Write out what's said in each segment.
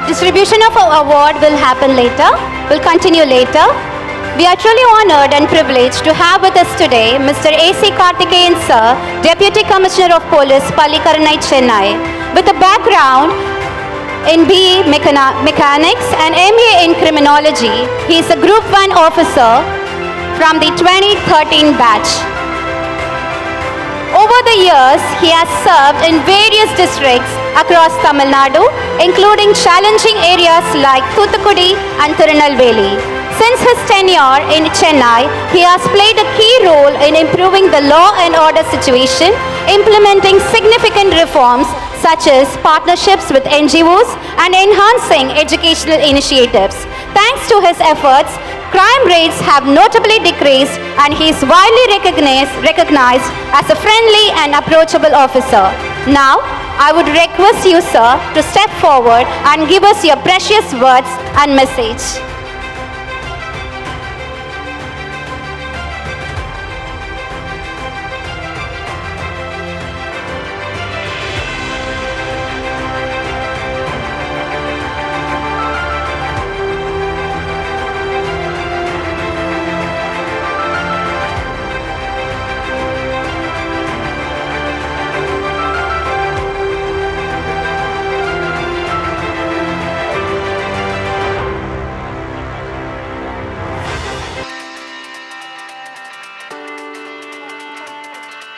Distribution of our award will happen later, will continue later. We are truly honored and privileged to have with us today Mr. A.C. Karthikeyan Sir, Deputy Commissioner of Police, Pallikaranai, Chennai. With a background in BE Mechanics and MA in Criminology, he is a Group 1 officer from the 2013 batch. Over the years, he has served in various districts across Tamil Nadu, including challenging areas like Thoothukudi and Tirunelveli. Since his tenure in Chennai, he has played a key role in improving the law and order situation, implementing significant reforms such as partnerships with NGOs and enhancing educational initiatives. Thanks to his efforts, crime rates have notably decreased and he is widely recognized as a friendly and approachable officer. Now, I would request you, sir, to step forward and give us your precious words and message.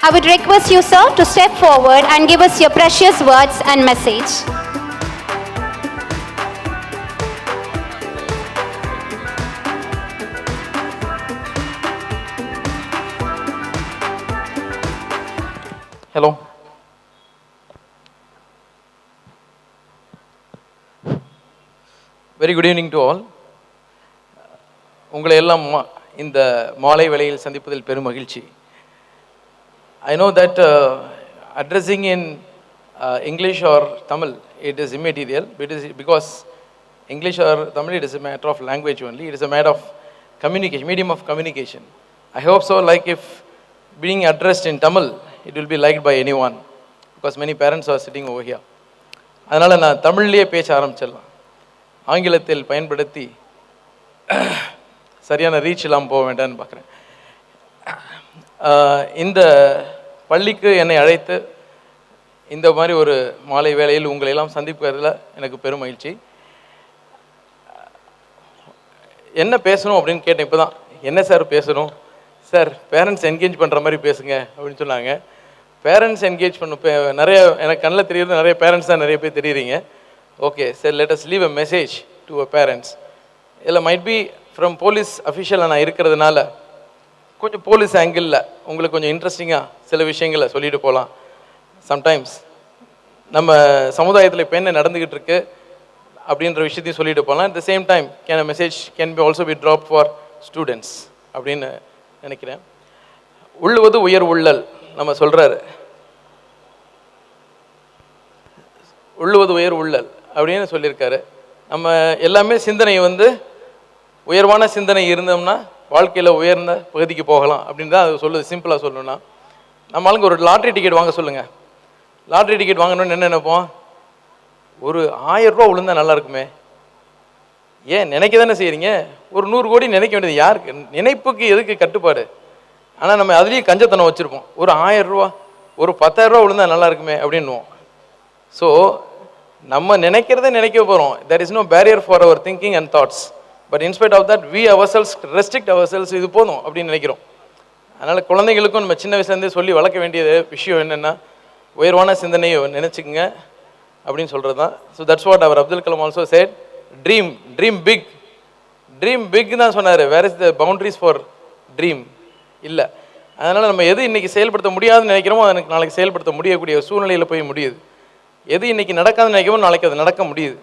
I would request you, sir, to step forward and give us your precious words and message. Hello. Very good evening to all. உங்களை எல்லாம் இந்த மாலை வேளையில் சந்திப்பதில் பெரும் மகிழ்ச்சி. I know that addressing in English or Tamil, it is immaterial, because English or Tamil, it is a matter of language only. It is a matter of communication, medium of communication. I hope so, like if being addressed in Tamil, it will be liked by anyone, because many parents are sitting over here. அதனால் நான் தமிழ்லேயே பேச ஆரம்பிச்சிடலாம். ஆங்கிலத்தில் பயன்படுத்தி சரியான reach இல்லாமல் போக வேண்டாம்னு பார்க்குறேன். இந்த பள்ளிக்கு என்னை அழைத்து இந்த மாதிரி ஒரு மாலை வேளையில் உங்களை எல்லாம் சந்திப்பதில் எனக்கு பெரும் மகிழ்ச்சி. என்ன பேசணும் அப்படின்னு கேட்டேன். இப்போ தான் என்ன சார் பேசணும்? சார் பேரண்ட்ஸ் என்கேஜ் பண்ணுற மாதிரி பேசுங்க அப்படின்னு சொன்னாங்க. பேரண்ட்ஸ் என்கேஜ் பண்ண நிறைய எனக்கு கண்ணில் தெரியுறது நிறைய பேரண்ட்ஸ் தான் நிறைய பேர் தெரியுறீங்க. Okay sir, let us leave a message to a parents. இதில் மைட் பி ஃப்ரம் போலீஸ் அஃபிஷியலாக நான் இருக்கிறதுனால கொஞ்சம் போலீஸ் ஆங்கிளில் உங்களுக்கு கொஞ்சம் இன்ட்ரெஸ்டிங்காக சில விஷயங்களை சொல்லிட்டு போகலாம். சம்டைம்ஸ் நம்ம சமுதாயத்தில் இப்போ என்ன நடந்துக்கிட்டு இருக்கு அப்படின்ற விஷயத்தையும் சொல்லிட்டு போகலாம். At the same time message can be also be drop for students அப்படின்னு நினைக்கிறேன். உள்ளுவது உயர் உள்ளல் நம்ம சொல்கிறாரு. உள்ளுவது உயர் உள்ளல் அப்படின்னு சொல்லியிருக்காரு. நம்ம எல்லாமே சிந்தனை உயர்வான சிந்தனை இருந்தோம்னா வாழ்க்கையில் உயர்ந்த பகுதிக்கு போகலாம் அப்படின்னு தான் அது சொல்லுது. சிம்பிளாக சொல்லணும்னா நம்ம ஆளுங்க ஒரு லாட்ரி டிக்கெட் வாங்க சொல்லுங்கள். லாட்ரி டிக்கெட் வாங்கணும்னு என்ன நினைப்போம்? ஒரு 1000 ரூபா விழுந்தால் நல்லா இருக்குமே. ஏன் நினைக்க தானே செய்கிறீங்க? ஒரு 100 கோடி நினைக்க வேண்டியது யாருக்கு? நினைப்புக்கு எதுக்கு கட்டுப்பாடு? ஆனால் நம்ம அதுலேயும் கஞ்சத்தனம் வச்சுருப்போம். ஒரு 1000 ரூபா, ஒரு 10,000 ரூபா விழுந்தால் நல்லா இருக்குமே அப்படின்னுவோம். ஸோ நம்ம நினைக்கிறத நினைக்க போகிறோம். there is no barrier for our thinking and thoughts. But in spite of that, we ourselves restrict ourselves. இது போதும் அப்படின்னு நினைக்கிறோம். அதனால் குழந்தைங்களுக்கும் நம்ம சின்ன வயசுலேருந்தே சொல்லி வளர்க்க வேண்டிய விஷயம் என்னென்னா, உயர்வான சிந்தனையை நினச்சிக்கங்க அப்படின்னு சொல்கிறது தான். ஸோ தட்ஸ் வாட் அவர் Abdul Kalam also said, dream big தான் சொன்னார். Where is the boundaries for dream இல்லை. அதனால் நம்ம எது இன்றைக்கி செயல்படுத்த முடியாதுன்னு நினைக்கிறோமோ அது நாளைக்கு செயல்படுத்த முடியக்கூடிய சூழ்நிலையில் போய் முடியுது. எது இன்றைக்கி நடக்காதுன்னு நினைக்கிறோமோ நாளைக்கு அது நடக்க முடியுது.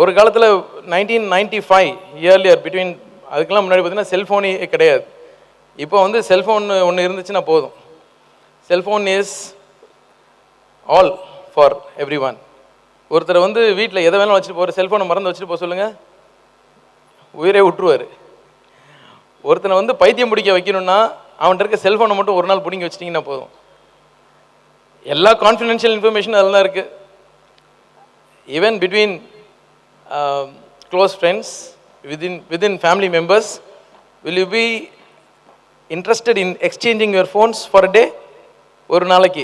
ஒரு காலத்தில் 1995 இயர்லியர் பிட்வீன் அதுக்கெல்லாம் முன்னாடி பார்த்தீங்கன்னா செல்ஃபோனே கிடையாது. இப்போ செல்ஃபோன் ஒன்று இருந்துச்சுன்னா போதும். Cellphone is all for every one. ஒருத்தர் வீட்டில் எதை வேணாலும் வச்சுட்டு போகிற செல்ஃபோனை மறந்து வச்சுட்டு போக சொல்லுங்கள், உயிரே விட்டுருவார். ஒருத்தனை பைத்தியம் பிடிக்க வைக்கணும்னா அவன்கிட்ட இருக்க செல்ஃபோனை மட்டும் ஒரு நாள் பிடிங்கி வச்சிட்டிங்கன்னா போதும். எல்லா கான்ஃபிடென்ஷியல் இன்ஃபர்மேஷன் அதெல்லாம் இருக்குது. Even between close friends, within family members, will you be interested in exchanging your phones for a day? ஒரு நாளைக்கு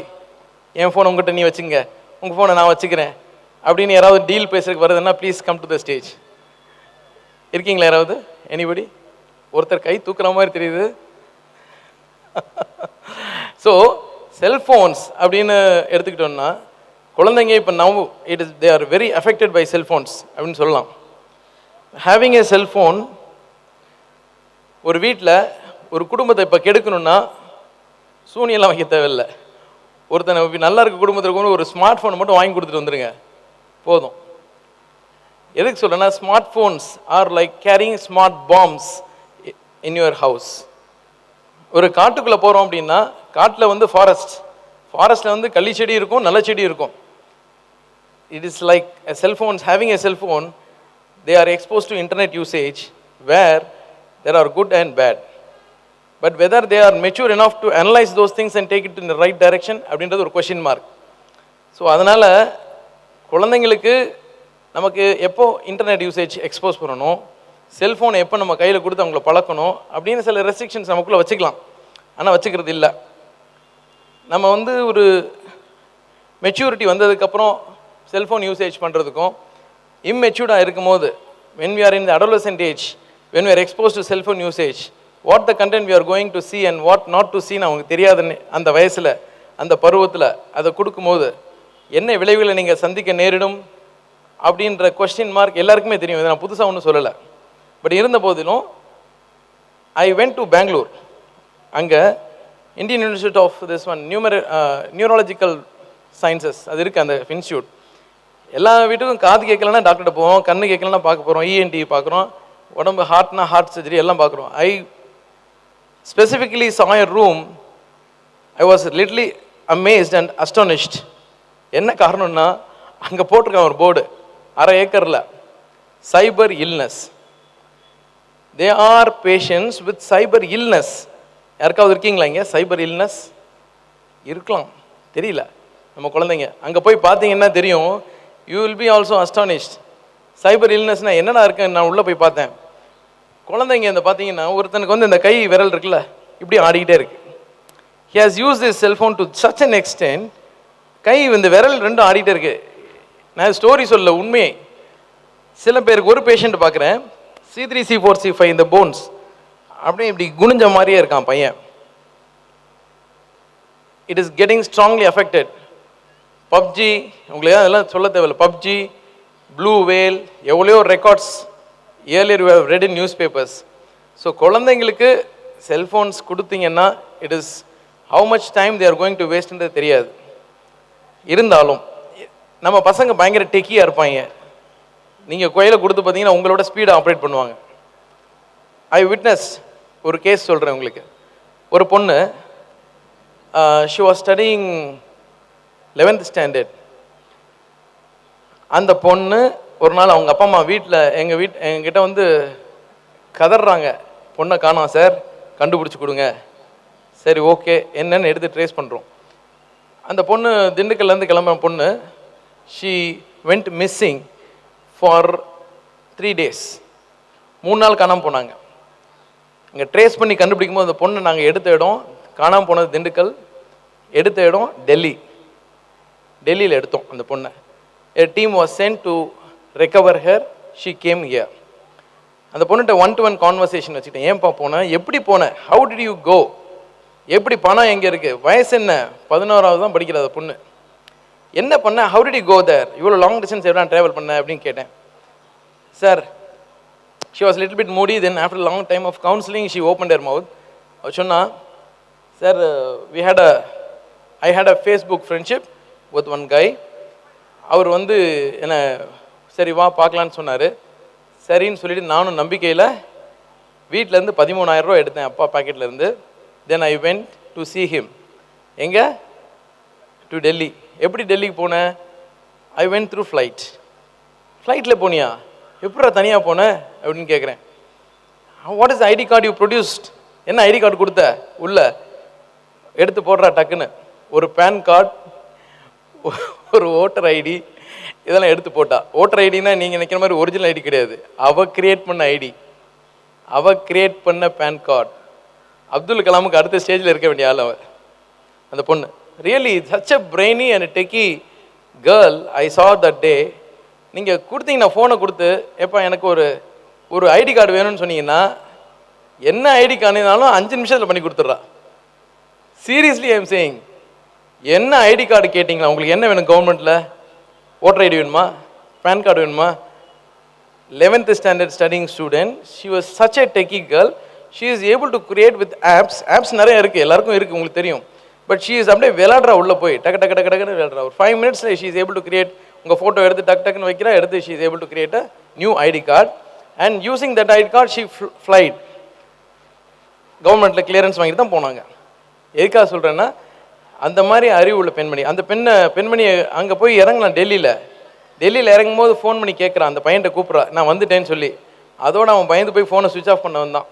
என் ஃபோன் உங்கள்கிட்ட நீ வச்சுங்க, உங்கள் ஃபோனை நான் வச்சுக்கிறேன் அப்படின்னு யாராவது டீல் பேசுறதுக்கு வருதுன்னா please come to the stage. இருக்கீங்களா யாராவது? எனிபடி? ஒருத்தர் கை தூக்குற மாதிரி தெரியுது. ஸோ செல்ஃபோன்ஸ் அப்படின்னு எடுத்துக்கிட்டோம்னா குழந்தைங்க இப்போ they are very affected by cellphones அப்படின்னு சொல்லலாம். ஹேவிங் ஏ செல்ஃபோன் ஒரு வீட்டில் ஒரு குடும்பத்தை இப்போ கெடுக்கணும்னா சூனியெல்லாம் வைக்க தேவையில்லை. ஒருத்தனை நல்லா இருக்க குடும்பத்தில் ஒரு ஸ்மார்ட் ஃபோனை மட்டும் வாங்கி கொடுத்துட்டு வந்துடுங்க போதும். எதுக்கு சொல்கிறேன்னா smart phones are like carrying smart bombs in your house. ஒரு காட்டுக்குள்ளே போகிறோம் அப்படின்னா காட்டில் வந்து ஃபாரஸ்ட்டில் வந்து கள்ளி செடி இருக்கும், நல்ல செடி இருக்கும். It is like a cellphone, having a cell phone, they are exposed to internet usage where there are good and bad. But whether they are mature enough to analyze those things and take it in the right direction அப்படின்றது ஒரு question mark. So அதனால் குழந்தைங்களுக்கு நமக்கு எப்போ internet usage expose பண்ணணும், செல்ஃபோனை எப்போ நம்ம கையில் கொடுத்து அவங்கள பழக்கணும் அப்படின்னு சில ரெஸ்ட்ரிக்ஷன்ஸ் நமக்குள்ளே வச்சுக்கலாம். ஆனால் வச்சுக்கிறது இல்லை. நம்ம வந்து ஒரு மெச்சூரிட்டி வந்ததுக்கப்புறம் செல்ஃபோன் யூசேஜ் பண்ணுறதுக்கும் இம்மெச்சூர்டாக இருக்கும் போது when we are in the adolescent age, when we are exposed to cell phone usage, what the content we are going to see and what not to see நமக்கு தெரியாதுன்னு அந்த வயசில் அந்த பருவத்தில் அதை கொடுக்கும்போது என்ன விளைவுகளை நீங்கள் சந்திக்க நேரிடும் அப்படின்ற கொஸ்டின் மார்க் எல்லாருக்குமே தெரியும். இதை நான் புதுசாக ஒன்றும் சொல்லலை. பட் இருந்த போதிலும் ஐ வென்ட் டு பெங்களூர். அங்கே Indian Institute of this one neurological sciences அது இருக்குது அந்த இன்ஸ்டியூட். எல்லா வீட்டுக்கும் காது கேட்கலன்னா டாக்டர்கிட்ட போவோம், கண்ணு கேட்கலன்னா பார்க்க போகிறோம், இஎன்டி பார்க்குறோம், உடம்பு ஹார்ட்னா ஹார்ட் சர்ஜரி எல்லாம் பார்க்குறோம். ஐ specifically saw a room. I was literally amazed and astonished. என்ன காரணம்னா அங்கே போட்டிருக்கான் ஒரு போர்டு, 1/2 ஏக்கரில் cyber illness. They are patients with cyber illness. யாருக்காவது இருக்கீங்களா இங்கே சைபர் இல்னஸ்? இருக்கலாம், தெரியல. நம்ம குழந்தைங்க அங்கே போய் பார்த்தீங்கன்னா தெரியும். You will be also astonished. Cyber இல்னஸ்னால் என்னடா இருக்குன்னு நான் உள்ளே போய் பார்த்தேன். குழந்தைங்க இந்த பார்த்தீங்கன்னா ஒருத்தனுக்கு வந்து இந்த கை விரல் இருக்குல்ல இப்படி ஆடிக்கிட்டே இருக்கு. He has use this cellphone to such an extent, கை இந்த விரல் ரெண்டும் ஆடிக்கிட்டே இருக்கு. நான் ஸ்டோரி சொல்ல உண்மையை. சில பேருக்கு ஒரு பேஷண்ட் பார்க்குறேன், C3, C4, C5 இந்த போன்ஸ் அப்படியே இப்படி குனிஞ்ச மாதிரியே இருக்கான் பையன். It is getting strongly affected. PUBG, உங்களுக்கு அதெல்லாம் சொல்ல தேவையில்லை. பப்ஜி, ப்ளூ வேல், எவ்வளோ records earlier you have read in news papers. So குழந்தைங்களுக்கு செல்ஃபோன்ஸ் கொடுத்தீங்கன்னா it is how much time they are going to வேஸ்ட்ன்றது தெரியாது. இருந்தாலும் நம்ம பசங்க பயங்கர டெக்கியாக இருப்பாங்க. நீங்கள் கோயிலை கொடுத்து பார்த்தீங்கன்னா உங்களோட ஸ்பீடாக ஆப்ரேட் பண்ணுவாங்க. ஐ விட்னஸ் ஒரு கேஸ் சொல்கிறேன் உங்களுக்கு. ஒரு பொண்ணு she was studying 11th standard. அந்த பொண்ணு ஒரு நாள் அவங்க அப்பா அம்மா எங்ககிட்ட வந்து கதறாங்க, பொண்ணை காணோம் சார், கண்டுபிடிச்சி கொடுங்க. சரி ஓகே, என்னன்னு எடுத்து ட்ரேஸ் பண்ணுறோம். அந்த பொண்ணு திண்டுக்கல்லேருந்து கிளம்புற பொண்ணு, she went missing for 3 days. 3 நாள் காணாமல் போனாங்க. இங்கே ட்ரேஸ் பண்ணி கண்டுபிடிக்கும் போது அந்த பொண்ணு நாங்கள் எடுத்த இடம், காணாமல் போனது திண்டுக்கல், எடுத்த இடம் டெல்லியில் எடுத்தோம் அந்த பொண்ணை. A team was sent to recover her. She came here. அந்த பொண்ணுகிட்ட 1-to-1 கான்வர்சேஷன் வச்சுக்கிட்டேன். ஏன்பா போனேன், எப்படி போனேன், ஹவு டிட் யூ கோ, எப்படி பணம் எங்கே இருக்குது, வயசு என்ன, 11வது தான் படிக்கிற அந்த பொண்ணு, என்ன பண்ண, how did you go there, இவ்வளோ லாங் டிஸ்டன்ஸ் எவ்வளோ ட்ராவல் பண்ண அப்படின்னு கேட்டேன். Sir, she was little bit moody. Then after long time of counselling she open her mouth. அவர் சொன்னா, sir I had a Facebook friendship with one guy. அவர் வந்து என்ன சரி வா பார்க்கலான்னு சொன்னார். சரின்னு சொல்லிட்டு நானும் நம்பிக்கையில் வீட்டிலேருந்து 13,000 ரூபா எடுத்தேன் அப்பா பாக்கெட்லேருந்து. Then I went to see him. எங்கே? டு டெல்லி. எப்படி டெல்லிக்கு போனேன்? I went through flight. ஃப்ளைட்டில் போனியா, எப்படா தனியாக போனேன் அப்படின்னு கேட்குறேன். What is ID card you produced, என்ன ஐடி கார்டு கொடுத்த, உள்ள எடுத்து போடுறா டக்குன்னு. ஒரு பேன் கார்டு, ஒரு ஓட்டர் ஐடி, இதெல்லாம் எடுத்து போட்டா. ஓட்டர் ஐடினா நீங்கள் நினைக்கிற மாதிரி ஒரிஜினல் ஐடி கிடையாது. அவள் கிரியேட் பண்ண ஐடி, அவள் கிரியேட் பண்ண பேன் கார்டு. அப்துல் கலாமுக்கு அடுத்த ஸ்டேஜில் இருக்க வேண்டிய ஆள் அவள், அந்த பொண்ணு. Really such a brainy and techie girl I saw that day. நீங்கள் கொடுத்தீங்கன்னா ஃபோனை கொடுத்து, எப்போ எனக்கு ஒரு ஐடி கார்டு வேணும்னு சொன்னீங்கன்னா என்ன ஐடி கார்டுனாலும் 5 நிமிஷத்தில் பண்ணி கொடுத்துட்றா. Seriously I am saying. என்ன ஐடி கார்டு கேட்டிங்களா, உங்களுக்கு என்ன வேணும் கவர்மெண்ட்டில்? ஓட்டர் ஐடி வேணுமா, பேன் கார்டு வேணுமா? 11th standard studying student, she was such a techie girl. She is able to create with apps நிறைய இருக்குது, எல்லாருக்கும் இருக்குது, உங்களுக்கு தெரியும். பட் she is அப்படியே விளாட்றா, உள்ளே போய் டக்குன்னு விளாட்றா. ஒரு 5 minutes she is able to create. உங்கள் ஃபோட்டோ எடுத்து டக்குன்னு வைக்கிறா, எடுத்து she is able to create a new ID card, and using that ID card she flight. கவர்மெண்ட்டில் கிளியரன்ஸ் வாங்கிட்டு தான் போனாங்க. எதுக்காக சொல்கிறேன்னா, அந்த மாதிரி அறிவு உள்ள பெண்மணி. அந்த பெண்மணியை அங்கே போய் இறங்கலாம். டெல்லியில் இறங்கும் போது ஃபோன் பண்ணி கேட்குறான், அந்த பையன்கிட்ட கூப்பிட்றா, நான் வந்துட்டேன்னு சொல்லி. அதோடு அவன் பயந்து போய் ஃபோனை சுவிட்ச் ஆஃப் பண்ண வந்தான்.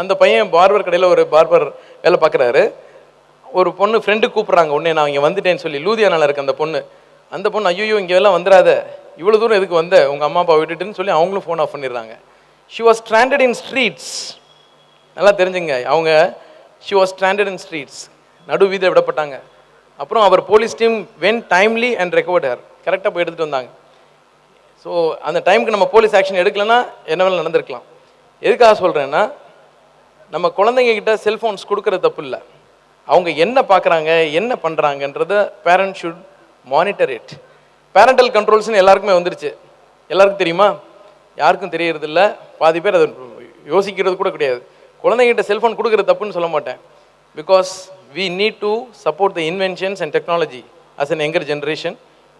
அந்த பையன் பார்பர் கடையில் ஒரு பார்பர் வேலை பார்க்குறாரு. ஒரு பொண்ணு ஃப்ரெண்டு கூப்பிட்றாங்க, உடனே நான் இங்கே வந்துட்டேன்னு சொல்லி. லூதியானால இருக்கு அந்த பொண்ணு. ஐயோ இங்கே எல்லாம் வந்துடாத, இவ்வளோ தூரம் எதுக்கு வந்த, உங்கள் அம்மா அப்பா விட்டுட்டுன்னு சொல்லி அவங்களும் ஃபோன் ஆஃப் பண்ணிடுறாங்க. She was stranded in streets. நல்லா தெரிஞ்சுங்க, அவங்க she was stranded in streets, நடு வீதியில் விடப்பட்டாங்க. அப்புறம் அவர் police team went timely and recovered her, கரெக்டாக போய் எடுத்துகிட்டு வந்தாங்க. ஸோ அந்த டைமுக்கு நம்ம போலீஸ் ஆக்ஷன் எடுக்கலைன்னா என்ன வேலை நடந்திருக்கலாம். எதுக்காக சொல்கிறேன்னா, நம்ம குழந்தைங்க கிட்ட செல்ஃபோன்ஸ் கொடுக்குறது தப்பு இல்லை. அவங்க என்ன பார்க்குறாங்க, என்ன பண்ணுறாங்கன்றத parent should monitor it. Parental கண்ட்ரோல்ஸ்னு எல்லாருக்குமே வந்துருச்சு. எல்லாருக்கும் தெரியுமா? யாருக்கும் தெரியறதில்ல. பாதி பேர் அதை யோசிக்கிறது கூட கிடையாது. குழந்தைங்கிட்ட செல்ஃபோன் கொடுக்குறது தப்புன்னு சொல்ல மாட்டேன். Because we need to support the inventions and technology as an younger generation.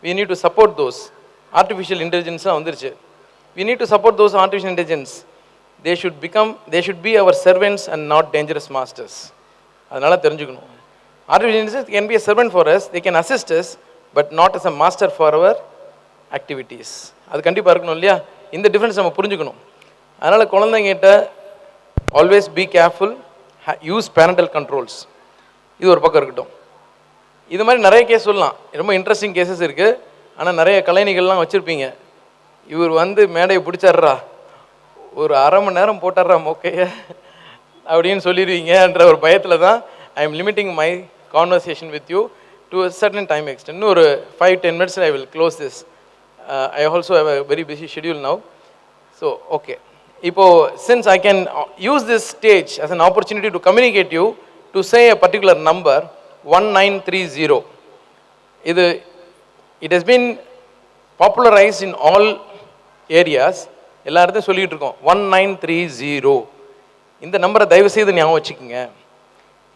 We need to support those. Artificial intelligence வந்துருச்சு. We need to support those artificial intelligence. They should be our servants and not dangerous masters. அதனால தெரிஞ்சுக்கணும். Artificial intelligence can be a servant for us, they can assist us, but not as a master for our activities. அது கண்டிப்பாக இருக்கணும் இல்லையா? இந்த difference நம்ம புரிஞ்சுக்கணும். அதனால் குழந்தைங்கிட்ட always be careful, use parental controls. இது ஒரு பக்கம் இருக்கட்டும். இது மாதிரி நிறைய கேஸ் சொல்லலாம், ரொம்ப இன்ட்ரெஸ்டிங் கேசஸ் இருக்குது. ஆனால் நிறைய கலைஞர்கள்லாம் வச்சுருப்பீங்க. இவர் மேடையை பிடிச்சாடுறா, ஒரு அரை மணி நேரம் போட்டாடுறா மொக்கைய அப்படின்னு சொல்லிடுவீங்கன்ற ஒரு பயத்தில் தான் I am limiting my conversation with you to a certain time extent. இன்னும் ஒரு 5-10 minutes I will close this. I also have a very busy schedule now. So okay, இப்போது since I can use this stage as an opportunity to communicate you to say a particular number 1930. It has been popularized in all areas. எல்லா இடத்தையும் சொல்லிட்டு இருக்கோம் 1930. இந்த நம்பரை தயவு செய்து ஞாபகம் வச்சுக்கோங்க.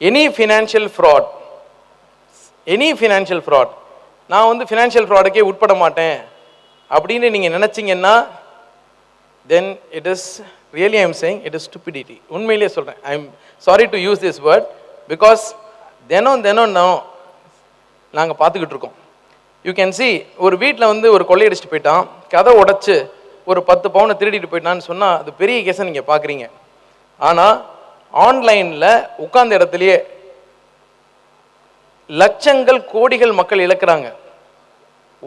எனி ஃபினான்ஷியல் ஃப்ராட், நான் ஃபினான்ஷியல் ஃப்ராடுக்கே உட்பட மாட்டேன் அப்படின்னு நீங்கள் நினச்சிங்கன்னா, then it is really I am saying it is stupidity. உண்மையிலேயே சொல்கிறேன். I am sorry to use this word. Because தினம் நாங்கள் பார்த்துக்கிட்டு இருக்கோம். யூ கேன் சி, ஒரு வீட்டில் ஒரு கொள்ளையடிச்சிட்டு போயிட்டான், கதை உடச்சி ஒரு 10 பவுனை திருடிட்டு போயிட்டான்னு சொன்னால் அது பெரிய கேஸை நீங்கள் பார்க்குறீங்க. ஆனால் ஆன்லைனில் உட்கார்ந்த இடத்துலையே லட்சங்கள் கோடிகள் மக்கள் இழக்கிறாங்க.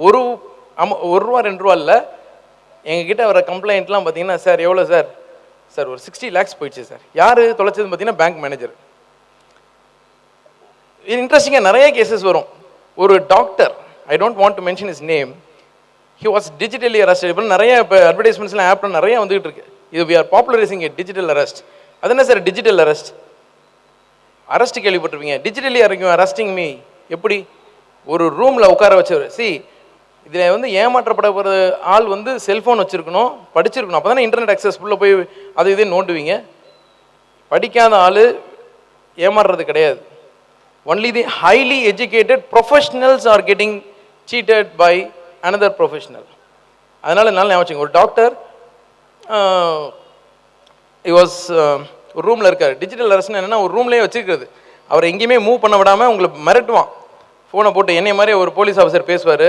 ஒரு ரூபா 2 ரூபா இல்லை. எங்ககிட்ட வர கம்ப்ளைண்ட்லாம் பார்த்தீங்கன்னா, சார் எவ்வளோ சார் ஒரு 60 lakhs போயிடுச்சு சார். யார் தொலைச்சதுன்னு பார்த்தீங்கன்னா பேங்க் மேனேஜர். இன்ட்ரெஸ்டிங்காக நிறைய கேசஸ் வரும். ஒரு doctor, I don't want to mention his name, he was digitally arrested. இப்போ நிறைய இப்போ அட்வர்டைஸ்மெண்ட்ஸ்லாம் ஆப்லாம் நிறைய வந்துகிட்டு இருக்கு. இது we are popularising it, digital arrest. அது என்ன சார் டிஜிட்டல் அரெஸ்ட் கேள்விப்பட்டிருப்பீங்க. டிஜிட்டலி அரெஸ்டிங் மீ எப்படி? ஒரு ரூமில் உட்கார வச்சவர். இதில் ஏமாற்றப்பட போகிற ஆள் செல்ஃபோன் வச்சுருக்கணும், படிச்சிருக்கணும். அப்போ தானே இன்டர்நெட் அக்சஸ்ஃபுல்ல போய் அது இதே நோண்டுவீங்க. படிக்காத ஆள் ஏமாறுறது கிடையாது. Only the highly educated professionals are getting cheated by another professional. அதனால் ஞாபகம் வச்சுங்க. ஒரு டாக்டர் ஒரு ரூமில் இருக்கார். டிஜிட்டல் அரெஸ்ட்னா என்னென்னா, ஒரு ரூம்லேயே வச்சுருக்கிறது. அவரை எங்கேயுமே மூவ் பண்ண விடாமல் உங்களை மிரட்டுவான். ஃபோனை போட்டு என்னை மாதிரி ஒரு போலீஸ் ஆஃபீஸர் பேசுவார்.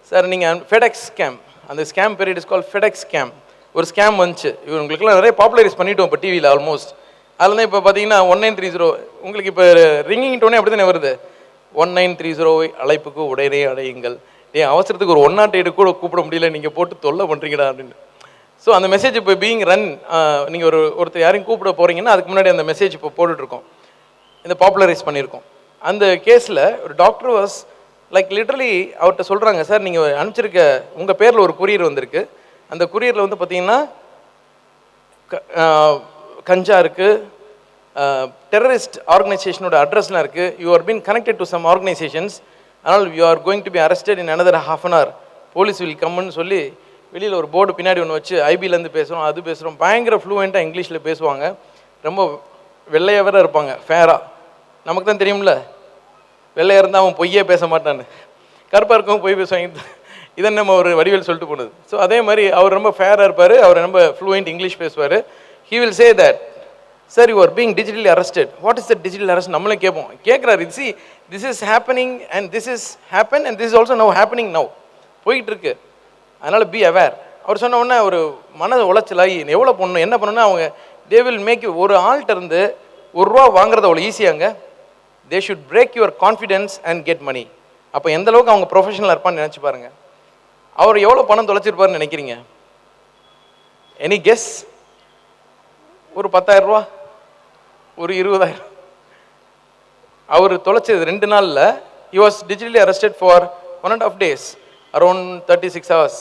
சார் நீங்கள் ஃபெடெக்ஸ் ஸ்கேம், அந்த ஸ்கேம் பேர் it is call FedEx scam. ஒரு ஸ்கேம் வந்துச்சு. உங்களுக்குலாம் நிறைய பாப்புலரைஸ் பண்ணிட்டோம் இப்போ டிவியில் ஆல்மோஸ்ட். அதில் தான் இப்போ பார்த்தீங்கன்னா 1930 உங்களுக்கு இப்போ ரிங்கிங் டோனே அப்படி தானே வருது. 1930 அழைப்புக்கு உடனே அடையுங்கள். அவசரத்துக்கு ஒரு 108 கூட கூப்பிட முடியல, நீங்கள் போட்டு தொல்லை பண்ணுறீங்கடா அப்படின்னு. ஸோ அந்த மெசேஜ் இப்போ பீயிங் ரன், நீங்கள் ஒருத்தர் யாரையும் கூப்பிட போகிறீங்கன்னா அதுக்கு முன்னாடி அந்த மெசேஜ் இப்போ போட்டுட்ருக்கோம், இந்த பாப்புலரைஸ் பண்ணியிருக்கோம். அந்த கேஸில் ஒரு டாக்டர் வாஸ் லைக் லிட்டரலி அவர்கிட்ட சொல்கிறாங்க, சார் நீங்கள் அனுப்பிச்சிருக்க உங்கள் பேரில் ஒரு கொரியர் வந்திருக்கு, அந்த கொரியரில் வந்து பார்த்தீங்கன்னா கஞ்சா இருக்குது, டெரரிஸ்ட் ஆர்கனைசேஷனோட அட்ரஸ்லாம் இருக்குது, you are been connected to some organisations, ஆனால் you are going to be arrested in another half an hour, police will கம்னு சொல்லி வெளியில் ஒரு போர்டு பின்னாடி ஒன்று வச்சு ஐபிலேருந்து பேசுகிறோம், அது பேசுகிறோம், பயங்கர ஃப்ளூவெண்ட்டாக இங்கிலீஷில் பேசுவாங்க, ரொம்ப வெள்ளையாக வேற இருப்பாங்க, ஃபேராக. நமக்கு தான் தெரியும்ல, வெள்ளையாக இருந்தால் அவன் பொய்யே பேச மாட்டான்னு, கருப்பாக இருக்கவங்க பொய் பேசுவாங்க, இதை நம்ம ஒரு வடிவேல் சொல்லிட்டு போனது. ஸோ அதே மாதிரி அவர் ரொம்ப ஃபேராக இருப்பார், அவர் ரொம்ப ஃப்ளூவெண்ட் இங்கிலீஷ் பேசுவார். He will say that, sir you are being digitally arrested. What is that digital arrest? நம்மளே கேட்போம், கேட்குறாரு, see this is happening and this is happen and this is also now happening now, போயிட்டு இருக்கு, அதனால் be aware. அவர் சொன்ன உடனே ஒரு மன உளைச்சலாகி எவ்வளோ பண்ணணும் என்ன பண்ணணும்னா, அவங்க தே வில் மேக் ஒரு ஆள்கிட்ட இருந்து ₹1 வாங்குறது அவ்வளோ ஈஸியாங்க. They should break your confidence and get money. அப்போ எந்த அளவுக்கு அவங்க ப்ரொஃபஷனலாக இருப்பான்னு நினச்சி பாருங்க. அவர் எவ்வளோ பணம் தொலைச்சிருப்பாருன்னு நினைக்கிறீங்க? Any guess? ஒரு 10,000 ரூபா, ஒரு 20,000. அவர் தொலைச்சது 2 நாளில் he was digitally arrested for 1.5 days, around 36 hours.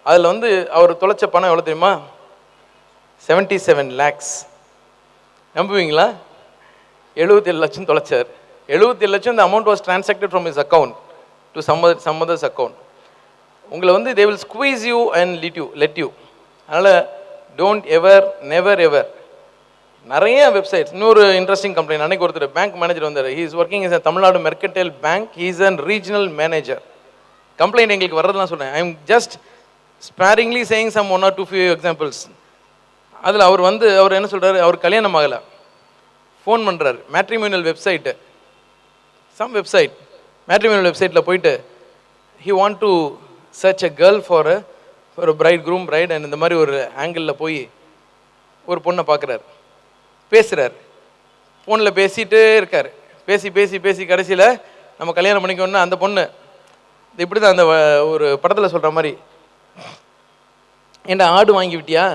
அதில் வந்து அவர் தொலைச்ச பணம் எவ்வளோ தெரியுமா? 77 lakhs. நம்புவீங்களா? 77 லட்சம் தொலைச்சார். 77 லட்சம், the amount was transacted from his account to some other's account. உங்களை வந்து they will squeeze you and let you. அதனால் don't ever, never ever. நிறைய வெப்சைட்ஸ். இன்னொரு இன்ட்ரெஸ்டிங் கம்ப்ளைண்ட், அன்னைக்கு ஒருத்தர் பேங்க் மேனேஜர் வந்தார், he is working is Tamil Nadu Mercantile Bank, he is an regional manager. Complaint எங்களுக்கு வர்றதுலாம் சொல்கிறேன், I am just sparingly saying some 1 or 2 few examples. அதில் அவர் என்ன சொல்கிறாரு, அவர் கல்யாணம் ஆகலை, ஃபோன் பண்ணுறாரு, matrimonial website, some website, matrimonial வெப்சைட்டில் போயிட்டு he want to search a girl for ஒரு பிரைட், க்ரூம் பிரைட், அண்ட் இந்த மாதிரி ஒரு ஆங்கிளில் போய் ஒரு பொண்ணை பார்க்குறாரு, பேசுகிறார், ஃபோனில் பேசிகிட்டே இருக்கார், பேசி பேசி பேசி கடைசியில் நம்ம கல்யாணம் பண்ணிக்கணுன்னா அந்த பொண்ணு இப்படி தான் அந்த ஒரு படத்தில் சொல்கிற மாதிரி, ஏன்டா ஆடு வாங்கி விட்டியா?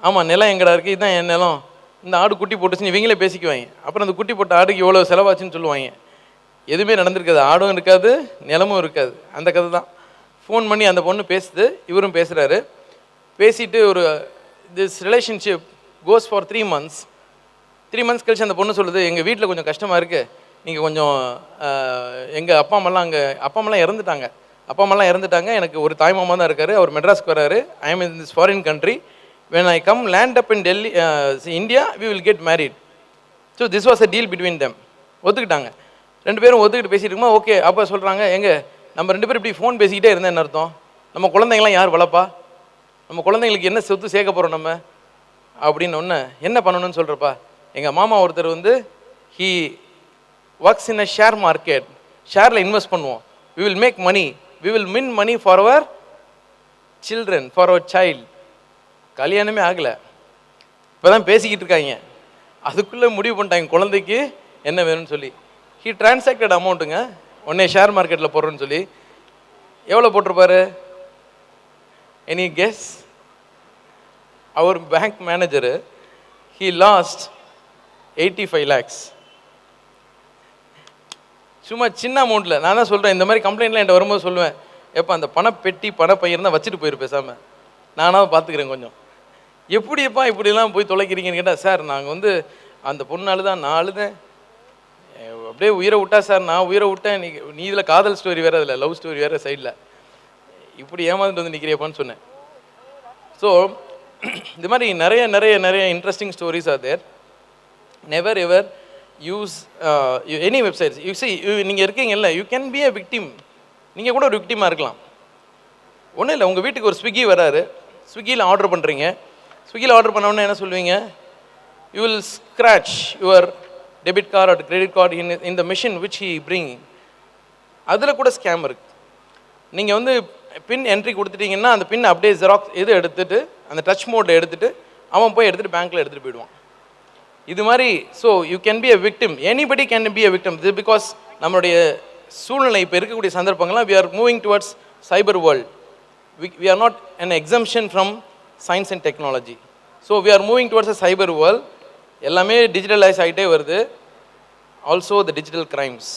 ஆமாம், நிலம் எங்கடா இருக்குது, இதுதான் என் நிலம், இந்த ஆடு குட்டி போட்டுச்சுன்னு இவங்களே பேசிக்குவாங்க. அப்புறம் அந்த குட்டி போட்ட ஆடுக்கு இவ்வளோ செலவாச்சுன்னு சொல்லுவாங்க. எதுவுமே நடந்திருக்காது, ஆடும் இருக்காது, நிலமும் இருக்காது, அந்த கதை தான். ஃபோன் பண்ணி அந்த பொண்ணு பேசுது, இவரும் பேசுகிறாரு, பேசிட்டு ஒரு this relationship goes for 3 months. 3 months கழிச்சு அந்த பொண்ணு சொல்லுது, எங்கள் வீட்டில் கொஞ்சம் கஷ்டமாக இருக்குது, நீங்கள் கொஞ்சம் எங்கள் அப்பா அம்மாலாம் இறந்துட்டாங்க, எனக்கு ஒரு தாய் மாமா தான் இருக்கார், அவர் மெட்ராஸ்க்கு வராரு, I am in this foreign country, when I come land up in Delhi, India, we will get married. So this was a deal between them. ஒத்துக்கிட்டாங்க, 2 பேரும் ஒத்துக்கிட்டு பேசிட்டு இருக்குமா. ஓகே, அப்போ சொல்கிறாங்க, நம்ம 2 பேரும் இப்படி ஃபோன் பேசிக்கிட்டே இருந்தால் என்ன அர்த்தம்? நம்ம குழந்தைங்களாம் யார் வளர்ப்பா? நம்ம குழந்தைங்களுக்கு என்ன சொத்து சேர்க்க போகிறோம் நம்ம அப்படின்னு ஒன்று என்ன பண்ணணும்னு சொல்கிறப்பா, எங்கள் மாமா ஒருத்தர் he works in a share market, ஷேரில் இன்வெஸ்ட் பண்ணுவோம், we will make money, we will win money for our children, for our child. கல்யாணமே ஆகலை, இப்போ தான் பேசிக்கிட்டு இருக்காங்க, அதுக்குள்ளே முடிவு பண்ணிட்டாங்க குழந்தைக்கு என்ன வேணும்னு சொல்லி. ஹீ டிரான்சாக்டட் அமௌண்ட்டுங்க, உடனே ஷேர் மார்க்கெட்டில் போடுறோன்னு சொல்லி எவ்வளோ போட்டிருப்பாரு? Any guess? அவர் bank manager, he lost 85 lakhs. சும்மா சின்ன அமௌண்ட்டில். நான் தான் சொல்கிறேன், இந்த மாதிரி கம்ப்ளைண்ட்லாம் என்கிட்ட வரும்போது சொல்லுவேன், எப்போ அந்த பணப்பெட்டி பணப்பையர் தான் வச்சுட்டு போயிரு பேசாமல், நானாவது பார்த்துக்கிறேன் கொஞ்சம். எப்படிப்பா இப்படிலாம் போய் தொலைக்கிறீங்கன்னு கேட்டால், சார் நாங்கள் அந்த பொண்ணால் தான் நான் அழுதேன், அப்படியே உயிரை விட்டா சார், நான் உயிரை விட்டேன், நீ இதில் காதல் ஸ்டோரி வேறு, அதில் லவ் ஸ்டோரி வேறு சைடில், இப்படி ஏமாந்துட்டு நிற்கிறியப்பான்னு சொன்னேன். ஸோ இந்த மாதிரி நிறைய நிறைய நிறைய interesting stories are there. Never ever use any websites. நீங்கள் இருக்கீங்கல்ல, you can be a victim. நீங்கள் கூட ஒரு விக்டிமாக இருக்கலாம். ஒன்றும் இல்லை, உங்கள் வீட்டுக்கு ஒரு ஸ்விக்கி வராரு, ஸ்விக்கியில் ஆர்டர் பண்ணுறீங்க, ஸ்விக்கியில் ஆர்டர் பண்ணோன்னே என்ன சொல்லுவீங்க? You will scratch your debit card or credit card in the machine which he bring. அதில் கூட ஸ்கேம் இருக்குது. நீங்கள் பின் என்ட்ரி கொடுத்துட்டீங்கன்னா அந்த பின் அப்படியே ஜெராக்ஸ் எடுத்துகிட்டு அந்த டச் மோடில் எடுத்துகிட்டு அவன் போய் எடுத்துகிட்டு பேங்க்கில் எடுத்துகிட்டு போயிடுவான். இது மாதிரி. So you can be a victim, anybody can be a victim. இது பிகாஸ் நம்மளுடைய சூழ்நிலை இப்போ இருக்கக்கூடிய சந்தர்ப்பங்கள்லாம் we are moving towards cyber world. We are not an exemption from science and technology. So we are moving towards a cyber world. எல்லாமே digitalize ஆகிட்டே வருது. Also the digital crimes.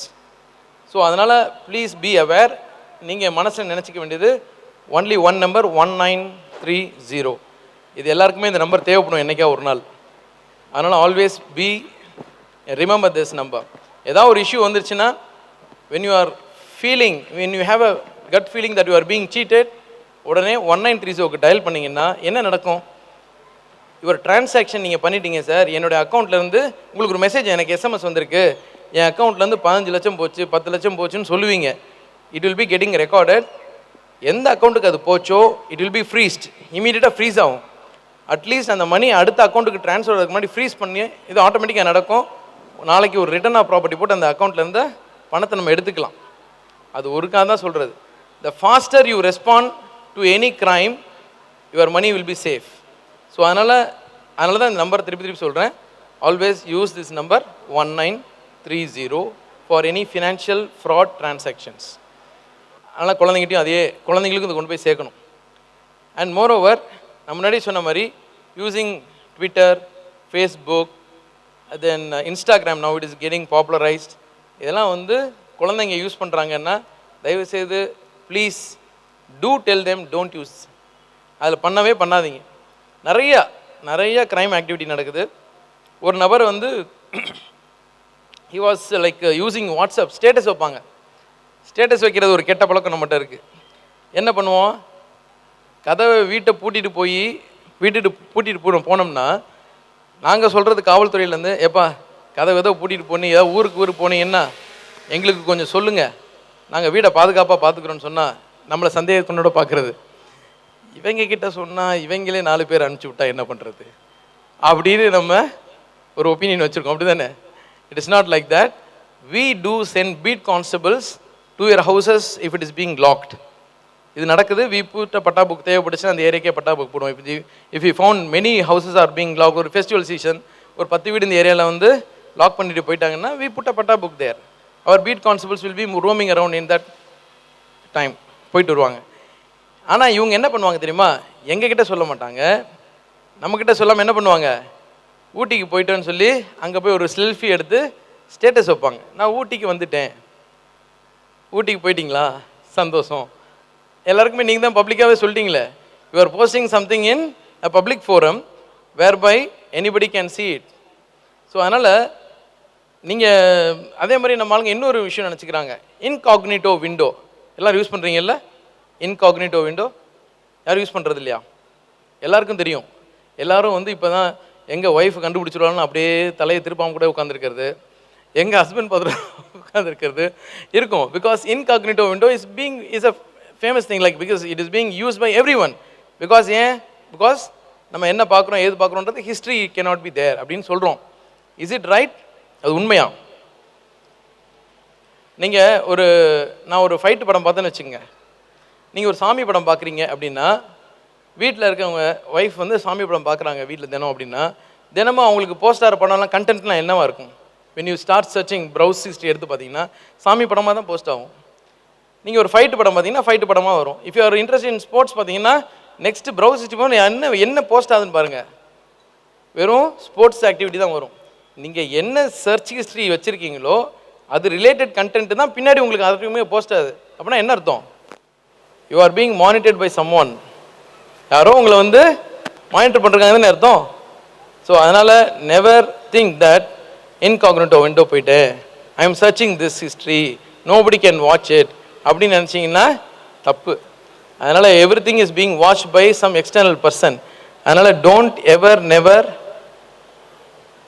So அதனால் please be aware. நீங்கள் மனசில் நினச்சிக்க வேண்டியது only one number 1930. இது எல்லாருக்குமே இந்த நம்பர் தேவைப்படும் என்றைக்கா ஒரு நாள். அதனால் always be remember this number. ஏதாவது ஒரு இஷ்யூ வந்துருச்சுன்னா when you are feeling, when you have a gut feeling that you are being cheated, உடனே 1930க்கு டயல் பண்ணிங்கன்னா என்ன நடக்கும்? யுவர் டிரான்சாக்ஷன் நீங்கள் பண்ணிட்டீங்க சார், என்னுடைய அக்கௌண்ட்லேருந்து உங்களுக்கு ஒரு மெசேஜ், எனக்கு எஸ்எம்எஸ் வந்திருக்கு, என் அக்கௌண்ட்லேருந்து 15 லட்சம் போச்சு, 10 லட்சம் போச்சுன்னு சொல்லுவீங்க. It will be getting recorded. எந்த அக்கௌண்ட்டுக்கு அது போச்சோ இட் வில் பி ஃப்ரீஸ்ட், இமீடியட்டாக ஃப்ரீஸ் ஆகும். அட்லீஸ்ட் அந்த மணி அடுத்த அக்கௌண்ட்டுக்கு ட்ரான்ஸ்ஃபர் ஆகிறதுக்கு முன்னாடி ஃப்ரீஸ் பண்ணி இது ஆட்டோமேட்டிக்காக நடக்கும். நாளைக்கு ஒரு ரிட்டர்ன் ஆஃப் ப்ராப்பர்ட்டி போட்டு அந்த அக்கௌண்ட்லேருந்து பணத்தை நம்ம எடுத்துக்கலாம். அது ஒருக்காக தான் சொல்கிறது. The faster you respond to any crime your money will be safe. So அதனால் தான் இந்த நம்பர் திருப்பி சொல்கிறேன். Always use this number 1930 for any financial fraud transactions. அதனால் குழந்தைங்களுக்கும் இதை கொண்டு போய் சேர்க்கணும். அண்ட் மோர் ஓவர், நான் முன்னாடி சொன்ன மாதிரி using Twitter, Facebook, then Instagram, now it is getting popularised. இதெல்லாம் வந்து குழந்தைங்க யூஸ் பண்ணுறாங்கன்னா தயவுசெய்து please do tell them don't use. அதில் பண்ணாதீங்க. நிறைய க்ரைம் ஆக்டிவிட்டி நடக்குது. ஒரு நபர் வந்து he was like using WhatsApp status வைப்பாங்க. ஸ்டேட்டஸ் வைக்கிறது ஒரு கெட்ட பழக்கம் நம்மகிட்ட இருக்குது. என்ன பண்ணுவோம்? கதவை வீட்டை பூட்டிட்டு போனோம்னா நாங்கள் சொல்கிறது காவல்துறையிலேருந்து, எப்பா கதவை பூட்டிட்டு போனீங்க, ஏதாவது ஊருக்கு போனீங்கன்னா எங்களுக்கு கொஞ்சம் சொல்லுங்கள், நாங்கள் வீடை பாதுகாப்பாக பார்த்துக்குறோன்னு சொன்னால் நம்மளை சந்தேகத்தோட பார்க்குறது. இவங்க கிட்ட சொன்னால் இவங்களே 4 பேர் அனுப்பிச்சி விட்டா என்ன பண்ணுறது அப்படின்னு நம்ம ஒரு ஒப்பீனியன் வச்சுருக்கோம். அப்படி தானே? It is not like that. We do send beat constables to your houses if it is being locked. இது நடக்குது. We put a patta book, தேவைப்படுச்சுன்னா அந்த ஏரியாக்கே பட்டா புக் போடுவோம். If we found many houses are being locked, ஒரு festival season ஒரு 10 வீடு இந்த ஏரியாவில் வந்து லாக் பண்ணிட்டு போயிட்டாங்கன்னா we put a patta book there. Our beat constables will be roaming around in that time, போயிட்டு வருவாங்க. ஆனால் இவங்க என்ன பண்ணுவாங்க தெரியுமா? எங்ககிட்ட சொல்ல மாட்டாங்க, நம்மக்கிட்ட சொல்லாமல் என்ன பண்ணுவாங்க? ஊட்டிக்கு போயிட்டோன்னு சொல்லி அங்கே போய் ஒரு செல்ஃபி எடுத்து ஸ்டேட்டஸ் வைப்பாங்க. நான் ஊட்டிக்கு வந்துட்டேன். ஊட்டிக்கு போயிட்டீங்களா? சந்தோஷம். எல்லாருக்குமே நீங்கள் தான் பப்ளிக்காகவே சொல்லிட்டீங்களே. You are posting something in a public forum where by anybody can see it. So அதனால் நீங்கள் அதே மாதிரி நம்ம ஆளுங்க இன்னொரு விஷயம் நினச்சிக்கிறாங்க. இன்காக்னிட்டோ விண்டோ எல்லோரும் யூஸ் பண்ணுறீங்கல்ல? இன்காக்னிட்டோ விண்டோ யாரும் யூஸ் பண்ணுறது இல்லையா? எல்லாருக்கும் தெரியும். எல்லோரும் வந்து இப்போ தான் எங்கள் ஒய்ஃப் கண்டுபிடிச்சிருவாங்கன்னு அப்படியே தலையை திருப்பாமல் கூட உட்காந்துருக்கிறது, எங்கள் ஹஸ்பண்ட் பார்த்துட்டு உட்காந்துருக்கிறது இருக்கும். Because incognito window is a famous thing, like because it is being use by everyone. Because நம்ம என்ன பார்க்குறோம் ஏது பார்க்குறோன்றது ஹிஸ்ட்ரி கேனாட் பி தேர் அப்படின்னு சொல்கிறோம். Is it right? அது உண்மையா? நான் ஒரு ஃபைட்டு படம் பார்த்தேன்னு வச்சுக்கோங்க. நீங்கள் ஒரு சாமி படம் பார்க்குறீங்க அப்படின்னா, வீட்டில் இருக்கவங்க ஒய்ஃப் வந்து சாமி படம் பார்க்குறாங்க வீட்டில் தினமும் அவங்களுக்கு போஸ்ட் ஆகிற படம்லாம் கண்டென்ட்லாம் என்னவாக இருக்கும்? when you start searching browse history எடுத்து பார்த்தீங்கன்னா சாமி படமாக தான் போஸ்ட் ஆகும். நீங்கள் ஒரு ஃபைட்டு படம் பார்த்தீங்கன்னா ஃபைட்டு படமாக வரும். If you are interest in sports பார்த்தீங்கன்னா நெக்ஸ்ட் ப்ரௌஸ் ஹிஸ்ட்ரி என்ன போஸ்ட் ஆகுதுன்னு பாருங்கள். வெறும் ஸ்போர்ட்ஸ் ஆக்டிவிட்டி தான் வரும். நீங்கள் என்ன சர்ச் ஹிஸ்ட்ரி வச்சுருக்கீங்களோ அது ரிலேட்டட் கண்டென்ட் தான் பின்னாடி உங்களுக்கு அதுக்குமே போஸ்ட் ஆகுது. அப்படின்னா என்ன அர்த்தம்? You are being monitored by some one. யாரோ உங்களை வந்து மானிட்டர் பண்ணுறாங்கன்னு அர்த்தம். ஸோ அதனால் never think that incognito window போயிட்டு I am searching this history, nobody can watch it அப்படின்னு நினச்சிங்கன்னா தப்பு. அதனால் every thing is being watch by some external person. அதனால் don't ever never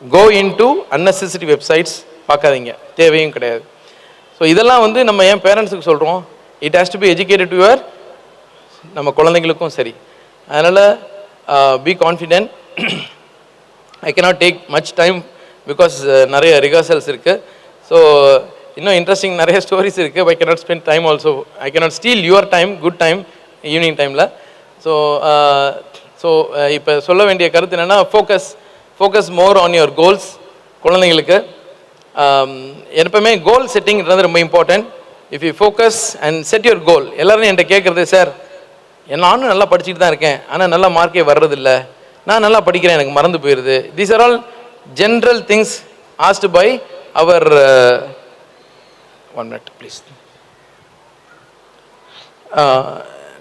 go in to unnecessary websites பார்க்காதீங்க, தேவையும் கிடையாது. So இதெல்லாம் வந்து நம்ம ஏன் பேரண்ட்ஸுக்கு சொல்கிறோம்? It has to be educated your நம்ம குழந்தைங்களுக்கும் சரி. அதனால் be confident. I cannot take much time because நிறைய ரிஹர்சல்ஸ் இருக்குது. ஸோ இன்னும் இன்ட்ரெஸ்டிங் நிறைய ஸ்டோரிஸ் இருக்குது. I cannot spend time also. I cannot steel your time, good time evening டைமில். ஸோ இப்போ சொல்ல வேண்டிய கருத்து என்னென்னா, focus more on your goals. குழந்தைங்களுக்கு எப்பவுமே கோல் செட்டிங்கிறது ரொம்ப important. If you focus and set your goal. எல்லோரும் என்கிட்ட கேட்குறது, சார் நானும் நல்லா படிச்சுட்டு தான் இருக்கேன், ஆனால் நல்லா மார்க்கே வர்றதில்ல, நான் நல்லா படிக்கிறேன் எனக்கு மறந்து போயிடுது. These are all general things asked by அவர் 1 minute please.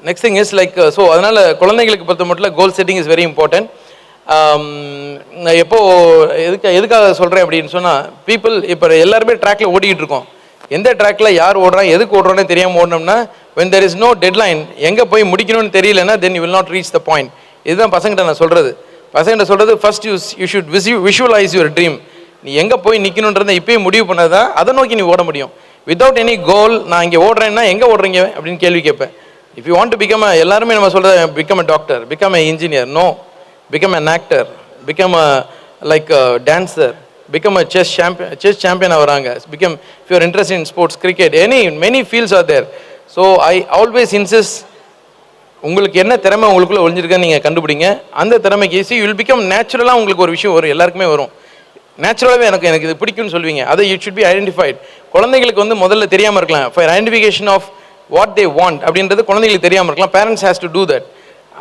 Next thing is like so அதனால் குழந்தைங்களுக்கு பொறுத்த மட்டும் goal setting is very important. எதுக்காக சொல்கிறேன் அப்படின்னு சொன்னால், பீப்புள் இப்போ எல்லாருமே ட்ராக்ல ஓடிக்கிட்டு இருக்கோம். எந்த ட்ராக்ல யார் ஓடுறான் எதுக்கு ஓடுறோன்னே தெரியாமல் ஓடணும்னா, when there is no deadline, எங்கே போய் முடிக்கணும்னு தெரியலன்னா then you will not reach the point. இதுதான் பசங்கிட்ட நான் சொல்கிறது. பசங்கிட்ட சொல்கிறது, first you should visualise your dream. நீ எங்கே போய் நிற்கணுன்றதை இப்போயே முடிவு பண்ணதான் அதை நோக்கி நீ ஓட முடியும். வித்தவுட் எனி கோல் நான் இங்கே ஓடுறேன்னா எங்கே ஓடுறீங்க அப்படின்னு கேள்வி கேட்பேன். If you want to become எல்லாருமே நம்ம சொல்கிறது become a doctor, become a engineer, no, become an actor, become a like dancer, become a chess champion ஆகிறாங்க. become, if you are interested in sports, cricket, many fields are there. So I always insist, உங்களுக்கு என்ன திறமை உங்களுக்குள்ள ஒளிஞ்சிருக்குன்னு நீங்கள் கண்டுபிடிங்க. அந்த திறமைக்கு you will become நேச்சுரலாக உங்களுக்கு ஒரு விஷயம் வரும், எல்லாருக்குமே வரும். நேச்சுரலாகவே எனக்கு இது பிடிக்கும்னு சொல்லுவீங்க. அதை it should be identified. குழந்தைகளுக்கு வந்து முதல்ல தெரியாமல் இருக்கலாம். for identification of what they want அப்படின்றது குழந்தைங்களுக்கு தெரியாமல் இருக்கலாம். parents has to do that.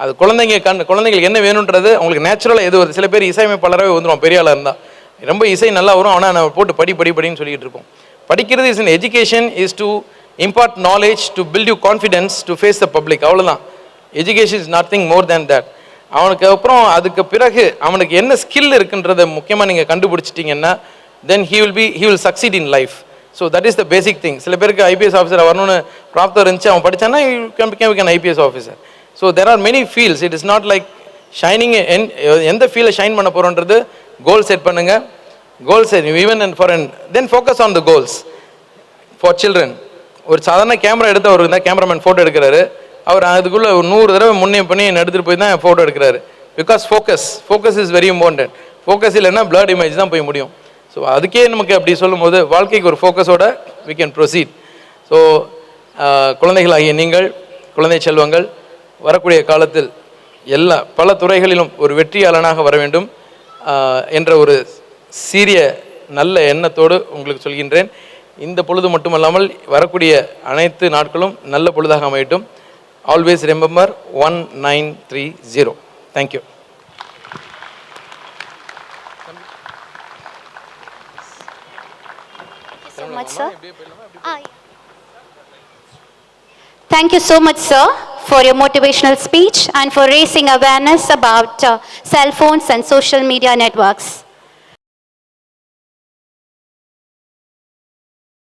அது குழந்தைங்களுக்கு என்ன வேணுன்றது அவங்களுக்கு நேச்சுரலாக எது வருது. சில பேர் இசையமைப்பாளராகவே வந்துடும் பெரிய ஆளாக இருந்தால், ரொம்ப இசை நல்லா வரும், ஆனால் நம்ம போட்டு படின்னு சொல்லிட்டு இருக்கோம். படிக்கிறது is an education is to impart knowledge, to build you confidence, to face the public. அவ்வளோதான். Education is nothing more than that. அவனுக்கு அப்புறம் அதுக்கு பிறகு அவனுக்கு என்ன ஸ்கில் இருக்குன்றதை முக்கியமாக நீங்கள் கண்டுபிடிச்சிட்டிங்கன்னா then he will succeed in life. So that is the basic thing. சில பேருக்கு ஐபிஎஸ் ஆஃபீஸர் வரணும்னு ப்ராப்தம் இருந்துச்சு, அவன் படித்தான்னா you can become an IPS officer. So there are many fields. It is not like shining எந்த ஃபீல்டில் ஷைன் பண்ண போகிறோன்றது goal set பண்ணுங்க. Goal set even and for then focus on the goals. For children, ஒரு சாதாரண camera எடுத்து அவர் இருந்தால் cameraman photo எடுக்கிறாரு, அவர் அதுக்குள்ளே 100 தடவை முன்னே பண்ணி எடுத்துகிட்டு போய் தான் ஃபோட்டோ எடுக்கிறாரு. Because focus is very important. Focus இல்லைன்னா பிளட் இமேஜ் தான் போய் முடியும். ஸோ அதுக்கே நமக்கு அப்படி சொல்லும் போது வாழ்க்கைக்கு ஒரு ஃபோக்கஸோட we can proceed. ஸோ குழந்தைகளாகிய நீங்கள், குழந்தை செல்வங்கள், வரக்கூடிய காலத்தில் பல துறைகளிலும் ஒரு வெற்றியாளனாக வர வேண்டும் என்ற ஒரு சீரிய நல்ல எண்ணத்தோடு உங்களுக்கு சொல்கின்றேன். இந்த பொழுது மட்டுமல்லாமல் வரக்கூடிய அனைத்து நாட்களும் நல்ல பொழுதாக அமையட்டும். Always remember 1930. Thank you. Thank you so much, sir, for your motivational speech and for raising awareness about cell phones and social media networks.